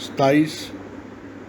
27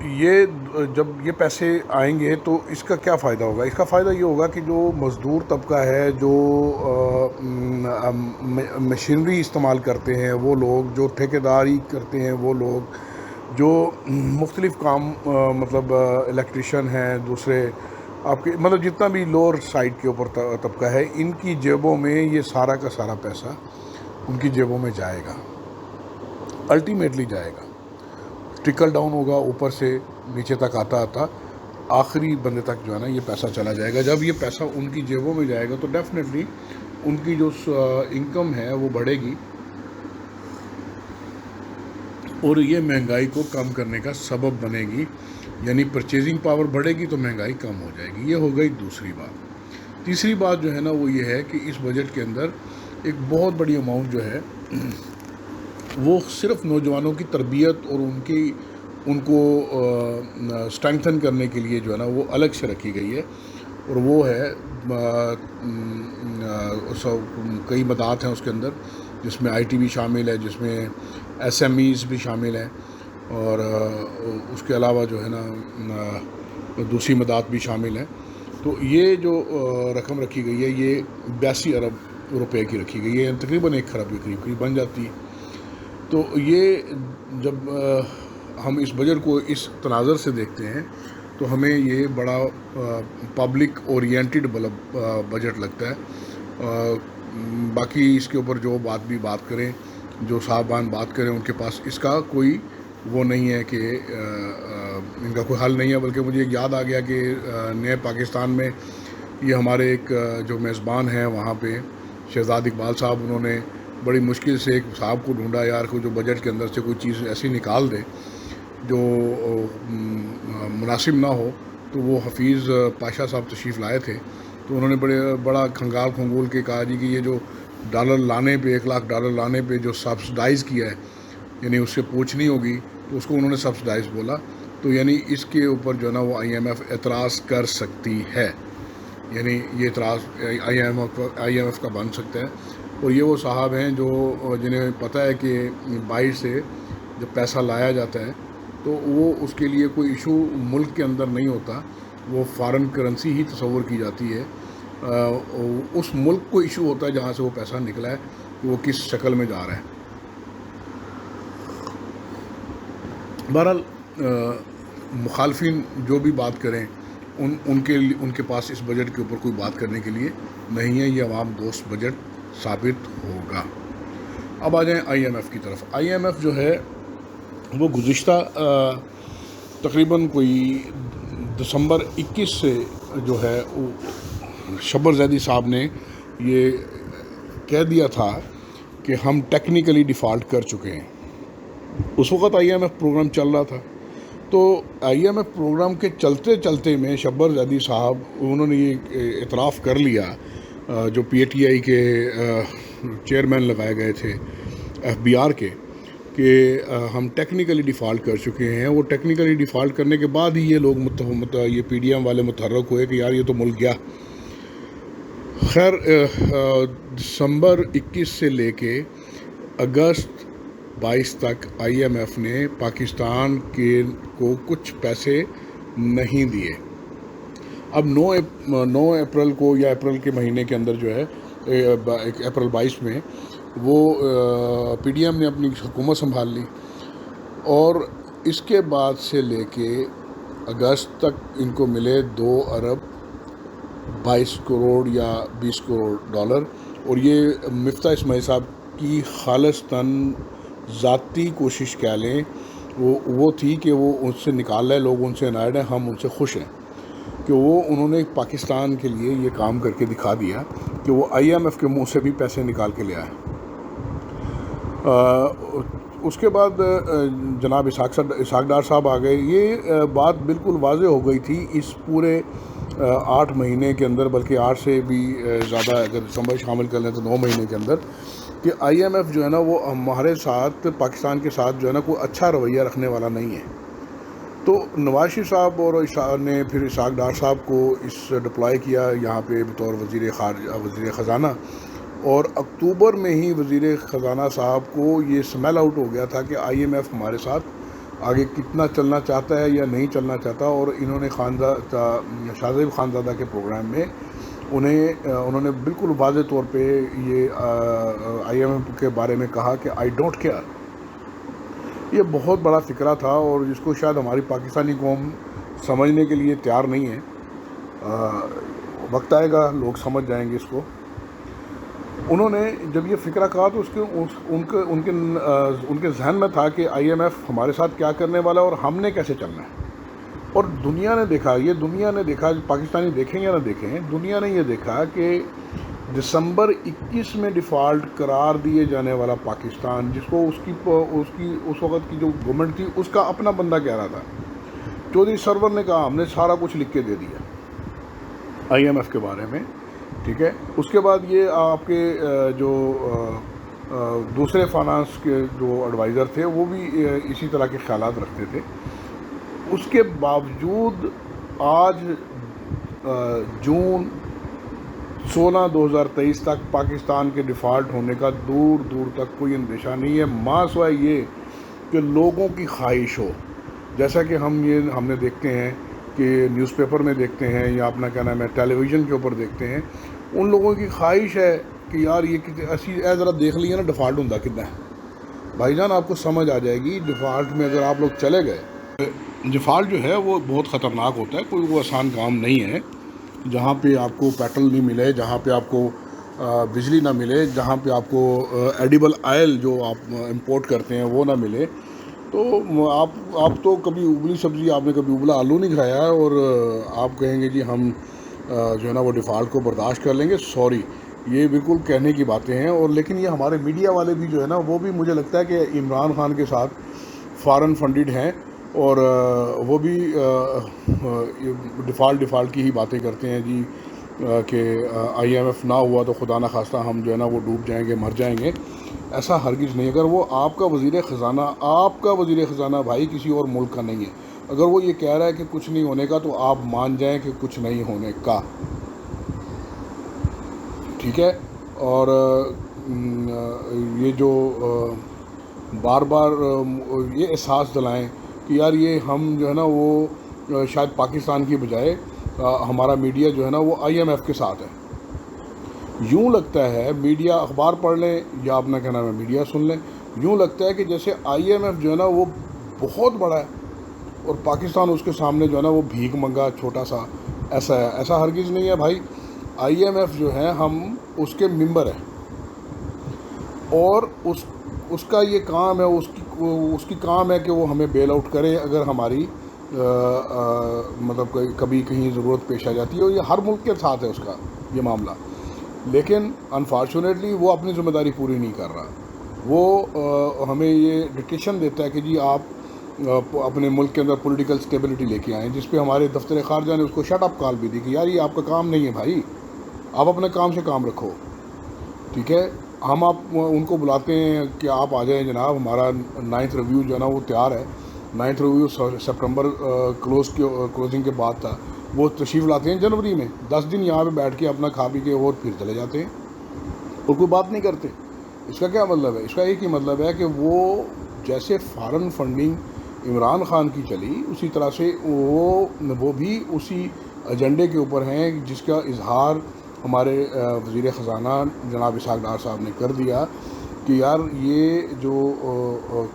یہ جب یہ پیسے آئیں گے تو اس کا کیا فائدہ ہوگا؟ اس کا فائدہ یہ ہوگا کہ جو مزدور طبقہ ہے، جو مشینری استعمال کرتے ہیں وہ لوگ، جو ٹھیکیداری کرتے ہیں وہ لوگ، جو مختلف کام مطلب الیکٹریشین ہیں، دوسرے آپ کے مطلب جتنا بھی لوور سائڈ کے اوپر طبقہ ہے، ان کی جیبوں میں یہ سارا کا سارا پیسہ ان کی جیبوں میں جائے گا، الٹیمیٹلی جائے گا، ٹرکل ڈاؤن ہوگا، اوپر سے نیچے تک آتا آتا آخری بندے تک جو ہے نا یہ پیسہ چلا جائے گا۔ جب یہ پیسہ ان کی جیبوں میں جائے گا تو ڈیفینیٹلی ان کی جو انکم ہے وہ بڑھے گی، اور یہ مہنگائی کو کم کرنے کا سبب بنے گی، یعنی پرچیزنگ پاور بڑھے گی تو مہنگائی کم ہو جائے گی۔ یہ ہو گئی دوسری بات۔ تیسری بات جو ہے نا وہ یہ ہے کہ اس بجٹ کے اندر ایک بہت بڑی اماؤنٹ جو ہے وہ صرف نوجوانوں کی تربیت اور ان کو اسٹرینگتھن کرنے کے لیے جو ہے نا وہ الگ سے رکھی گئی ہے، اور وہ ہے کئی مدات ہیں اس کے اندر، جس میں آئی ٹی بھی شامل ہے، جس میں ایس ایم ایز بھی شامل ہیں، اور اس کے علاوہ جو ہے نا دوسری مدات بھی شامل ہیں۔ تو یہ جو رقم رکھی گئی ہے یہ 82 ارب روپے کی رکھی گئی ہے، تقریباً 1 خراب کے قریب بن جاتی ہے۔ تو یہ جب ہم اس بجٹ کو اس تناظر سے دیکھتے ہیں تو ہمیں یہ بڑا پبلک اورینٹڈ بجٹ لگتا ہے۔ باقی اس کے اوپر جو بات کریں، جو صاحبان بات کریں، ان کے پاس اس کا کوئی وہ نہیں ہے کہ ان کا کوئی حل نہیں ہے، بلکہ مجھے یاد آ گیا کہ نئے پاکستان میں یہ ہمارے ایک جو میزبان ہیں وہاں پہ شہزاد اقبال صاحب، انہوں نے بڑی مشکل سے ایک صاحب کو ڈھونڈا یار کو جو بجٹ کے اندر سے کوئی چیز ایسی نکال دے جو مناسب نہ ہو، تو وہ حفیظ پاشا صاحب تشریف لائے تھے، تو انہوں نے بڑا کھنگال کھنگول کے کہا جی کہ یہ جو ڈالر لانے پہ $1 لاکھ لانے پہ جو سبسڈائز کیا ہے، یعنی اس سے پوچھنی ہوگی تو اس کو انہوں نے سبسڈائز بولا، تو یعنی اس کے اوپر جو ہے نا وہ آئی ایم ایف اعتراض کر سکتی ہے، یعنی یہ اعتراض آئی ایم ایف کا بن سکتا ہے۔ اور یہ وہ صاحب ہیں جنہیں پتہ ہے کہ باہر سے جب پیسہ لایا جاتا ہے تو وہ اس کے لیے کوئی ایشو ملک کے اندر نہیں ہوتا، وہ فارن کرنسی ہی تصور کی جاتی ہے، اس ملک کو ایشو ہوتا ہے جہاں سے وہ پیسہ نکلا ہے کہ وہ کس شکل میں جا رہا ہے۔ بہرحال مخالفین جو بھی بات کریں ان کے پاس اس بجٹ کے اوپر کوئی بات کرنے کے لیے نہیں ہے، یہ عوام دوست بجٹ ثابت ہوگا۔ اب آ جائیں آئی ایم ایف کی طرف۔ آئی ایم ایف جو ہے وہ گزشتہ تقریباً کوئی دسمبر 21 سے جو ہے شبر زیدی صاحب نے یہ کہہ دیا تھا کہ ہم ٹیکنیکلی ڈیفالٹ کر چکے ہیں۔ اس وقت آئی ایم ایف پروگرام چل رہا تھا، تو آئی ایم ایف پروگرام کے چلتے میں شبر زیدی صاحب انہوں نے یہ اعتراف کر لیا، جو پی اے ٹی آئی کے چیئرمین لگائے گئے تھے ایف بی آر کے، کہ ہم ٹیکنیکلی ڈیفالٹ کر چکے ہیں۔ وہ ٹیکنیکلی ڈیفالٹ کرنے کے بعد ہی یہ لوگ یہ پی ڈی ایم والے متحرک ہوئے کہ یار یہ تو ملک گیا۔ خیر دسمبر 21 سے لے کے اگست 22 تک آئی ایم ایف نے پاکستان کو کچھ پیسے نہیں دیے۔ اب 9 اپریل کو یا اپریل کے مہینے کے اندر جو ہے اپریل 22 میں وہ پی ڈی ایم نے اپنی حکومت سنبھال لی، اور اس کے بعد سے لے کے اگست تک ان کو ملے 2 ارب 22 کروڑ یا 20 کروڑ ڈالر، اور یہ مفتاح اسماعیل صاحب کی خالصتاً ذاتی کوشش کہہ لیں وہ تھی کہ وہ ان سے نکال لے، لوگ ان سے انائڈ ہیں، ہم ان سے خوش ہیں کہ انہوں نے پاکستان کے لیے یہ کام کر کے دکھا دیا کہ وہ آئی ایم ایف کے منہ سے بھی پیسے نکال کے لے آئے۔ اس کے بعد جناب اسحاق ڈار صاحب آ گئے۔ یہ بات بالکل واضح ہو گئی تھی اس پورے 8 مہینے کے اندر، بلکہ 8 سے بھی زیادہ اگر دسمبر شامل کر لیں تو 9 مہینے کے اندر، کہ آئی ایم ایف جو ہے نا وہ ہمارے ساتھ پاکستان کے ساتھ جو ہے نا کوئی اچھا رویہ رکھنے والا نہیں ہے۔ تو نواز شریف صاحب اور نے پھر اسحاق ڈار صاحب کو ڈپلائی کیا یہاں پہ بطور وزیر خزانہ، اور اکتوبر میں ہی وزیر خزانہ صاحب کو یہ سمیل آؤٹ ہو گیا تھا کہ آئی ایم ایف ہمارے ساتھ آگے کتنا چلنا چاہتا ہے یا نہیں چلنا چاہتا. اور انہوں نے شاہ زیب خانزادہ کے پروگرام میں انہوں نے بالکل واضح طور پہ یہ آئی ایم ایف کے بارے میں کہا کہ آئی ڈونٹ کیئر. یہ بہت بڑا فکرہ تھا اور جس کو شاید ہماری پاکستانی قوم سمجھنے کے لیے تیار نہیں ہے. وقت آئے گا لوگ سمجھ جائیں گے اس کو. انہوں نے جب یہ فکرہ کہا تو ان کے ذہن میں تھا کہ آئی ایم ایف ہمارے ساتھ کیا کرنے والا ہے اور ہم نے کیسے چلنا ہے. اور دنیا نے دیکھا, پاکستانی دیکھیں یا نہ دیکھیں, دنیا نے یہ دیکھا کہ دسمبر 21 میں ڈیفالٹ قرار دیے جانے والا پاکستان, جس کو اس وقت کی جو گورنمنٹ تھی اس کا اپنا بندہ کہہ رہا تھا, چودھری سرور نے کہا ہم نے سارا کچھ لکھ کے دے دیا آئی ایم ایف کے بارے میں. ٹھیک ہے. اس کے بعد یہ آپ کے جو دوسرے فائنانس کے جو ایڈوائزر تھے وہ بھی اسی طرح کے خیالات رکھتے تھے. اس کے باوجود آج جون 16 2023 تک پاکستان کے ڈیفالٹ ہونے کا دور دور تک کوئی اندیشہ نہیں ہے, ماں سوائے یہ کہ لوگوں کی خواہش ہو. جیسا کہ ہم نے دیکھتے ہیں کہ نیوز پیپر میں دیکھتے ہیں یا اپنا کیا نام ہے ٹیلی ویژن کے اوپر دیکھتے ہیں, ان لوگوں کی خواہش ہے کہ یار یہ ایسی ذرا دیکھ لیے نا ڈیفالٹ ہوتا کتنا ہے. بھائی جان آپ کو سمجھ آ جائے گی ڈیفالٹ میں اگر آپ لوگ چلے گئے. ڈیفالٹ جو ہے وہ بہت خطرناک ہوتا ہے, کوئی وہ آسان کام نہیں ہے. جہاں پہ آپ کو پیٹرول نہیں ملے, جہاں پہ آپ کو بجلی نہ ملے, جہاں پہ آپ کو ایڈیبل آئل جو آپ امپورٹ کرتے ہیں وہ نہ ملے, تو آپ تو کبھی ابلی سبزی, آپ نے کبھی ابلا آلو نہیں کھایا اور آپ کہیں گے جی ہم جو ہے نا وہ ڈیفالٹ کو برداشت کر لیں گے. سوری, یہ بالکل کہنے کی باتیں ہیں. اور لیکن یہ ہمارے میڈیا والے بھی جو ہے نا وہ بھی مجھے لگتا ہے کہ عمران خان کے ساتھ فارن فنڈڈ ہیں اور وہ بھی ڈیفالٹ کی ہی باتیں کرتے ہیں جی کہ آئی ایم ایف نہ ہوا تو خدا نہ خواستہ ہم جو ہے نا وہ ڈوب جائیں گے, مر جائیں گے. ایسا ہرگز نہیں. اگر وہ آپ کا وزیر خزانہ بھائی کسی اور ملک کا نہیں ہے, اگر وہ یہ کہہ رہا ہے کہ کچھ نہیں ہونے کا تو آپ مان جائیں کہ کچھ نہیں ہونے کا. ٹھیک ہے. اور یہ جو بار بار یہ احساس دلائیں کہ یار یہ ہم جو ہے نا وہ شاید پاکستان کی بجائے ہمارا میڈیا جو ہے نا وہ آئی ایم ایف کے ساتھ ہے. یوں لگتا ہے, میڈیا اخبار پڑھ لیں یا اپنا کیا نام ہے میڈیا سن لیں, یوں لگتا ہے کہ جیسے آئی ایم ایف جو ہے نا وہ بہت بڑا ہے اور پاکستان اس کے سامنے جو ہے نا وہ بھیک منگا چھوٹا سا. ایسا ہے, ایسا ہرگز نہیں ہے بھائی. آئی ایم ایف جو ہے ہم اس کے ممبر ہیں اور اس کا یہ کام ہے, اس کی کام ہے کہ وہ ہمیں بیل آؤٹ کرے اگر ہماری مطلب کبھی کہیں ضرورت پیش آ جاتی ہے. اور یہ ہر ملک کے ساتھ ہے اس کا یہ معاملہ. لیکن انفارچونیٹلی وہ اپنی ذمہ داری پوری نہیں کر رہا. وہ ہمیں یہ ڈکٹیشن دیتا ہے کہ جی آپ اپنے ملک کے اندر پولیٹیکل سٹیبلٹی لے کے آئیں, جس پہ ہمارے دفتر خارجہ نے اس کو شٹ اپ کال بھی دی کہ یار یہ آپ کا کام نہیں ہے بھائی, آپ اپنے کام سے کام رکھو. ٹھیک ہے. ہم ان کو بلاتے ہیں کہ آپ آ جائیں جناب, ہمارا 9th ریویو جو ہے نا وہ تیار ہے. 9th ریویو سپٹمبر کلوزنگ کے بعد تھا, وہ تشریف لاتے ہیں جنوری میں. 10 دن یہاں پہ بیٹھ کے اپنا کھا پی کے اور پھر چلے جاتے ہیں اور کوئی بات نہیں کرتے. اس کا کیا مطلب ہے؟ اس کا ایک ہی مطلب ہے کہ وہ جیسے فارن فنڈنگ عمران خان کی چلی اسی طرح سے وہ بھی اسی ایجنڈے کے اوپر ہیں جس کا اظہار ہمارے وزیر خزانہ جناب اسحاق ڈار صاحب نے کر دیا کہ یار یہ جو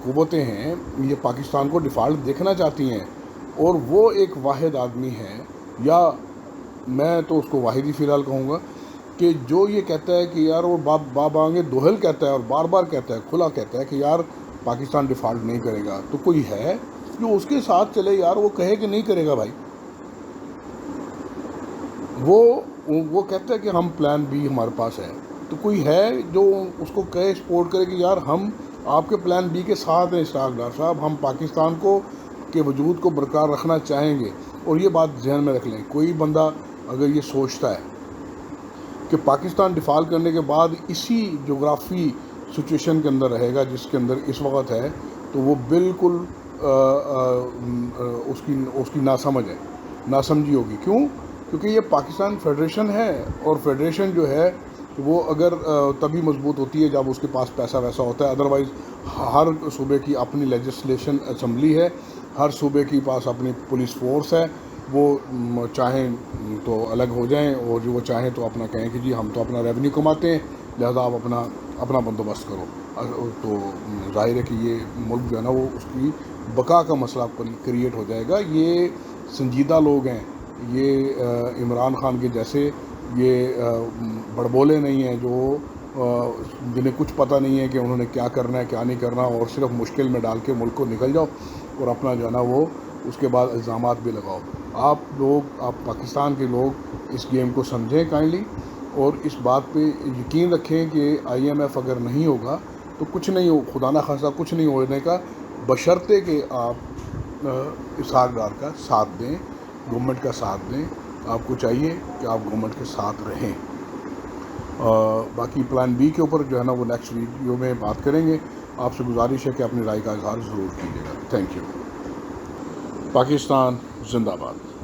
قوتیں ہیں یہ پاکستان کو ڈیفالٹ دیکھنا چاہتی ہیں. اور وہ ایک واحد آدمی ہے, یا میں تو اس کو واحد ہی فی الحال کہوں گا, کہ جو یہ کہتا ہے کہ یار وہ باب آنگے دوہل کہتا ہے اور بار بار کہتا ہے, کھلا کہتا ہے کہ یار پاکستان ڈیفالٹ نہیں کرے گا. تو کوئی ہے جو اس کے ساتھ چلے یار, وہ کہے کہ نہیں کرے گا بھائی. وہ کہتا ہے کہ ہم پلان بی ہمارے پاس ہے. تو کوئی ہے جو اس کو کہے, سپورٹ کرے کہ یار ہم آپ کے پلان بی کے ساتھ ہیں اسحاق ڈار صاحب, ہم پاکستان کے وجود کو برقرار رکھنا چاہیں گے. اور یہ بات ذہن میں رکھ لیں, کوئی بندہ اگر یہ سوچتا ہے کہ پاکستان ڈیفالٹ کرنے کے بعد اسی جغرافی سچویشن کے اندر رہے گا جس کے اندر اس وقت ہے, تو وہ بالکل اس کی ناسمجھ ہے, ناسمجھی ہوگی. کیوں؟ کیونکہ یہ پاکستان فیڈریشن ہے اور فیڈریشن جو ہے کہ وہ اگر تبھی مضبوط ہوتی ہے جب اس کے پاس پیسہ ویسا ہوتا ہے. ادروائز ہر صوبے کی اپنی لیجسلیشن اسمبلی ہے, ہر صوبے کے پاس اپنی پولیس فورس ہے, وہ چاہیں تو الگ ہو جائیں اور جو وہ چاہیں تو اپنا کہیں کہ جی ہم تو اپنا ریونیو کماتے ہیں لہذا آپ اپنا بندوبست کرو. تو ظاہر ہے کہ یہ ملک جو ہے نا وہ اس کی بقا کا مسئلہ کریٹ ہو جائے گا. یہ سنجیدہ لوگ ہیں, یہ عمران خان کے جیسے یہ بڑبولے نہیں ہیں جو جنہیں کچھ پتہ نہیں ہے کہ انہوں نے کیا کرنا ہے کیا نہیں کرنا, اور صرف مشکل میں ڈال کے ملک کو نکل جاؤ اور اپنا جو ہے نا وہ اس کے بعد الزامات بھی لگاؤ. آپ پاکستان کے لوگ اس گیم کو سمجھیں کائنڈلی, اور اس بات پہ یقین رکھیں کہ IMF اگر نہیں ہوگا تو کچھ نہیں ہو, خدا نہ خواستہ کچھ نہیں ہونے کا, بشرطے کہ آپ اسحاق ڈار کا ساتھ دیں, گورنمنٹ کا ساتھ دیں. آپ کو چاہیے کہ آپ گورنمنٹ کے ساتھ رہیں. باقی پلان بی کے اوپر جو ہے نا وہ نیکسٹ ویڈیو میں بات کریں گے. آپ سے گزارش ہے کہ اپنی رائے کا اظہار ضرور کیجیے گا. Thank you. پاکستان زندہ باد.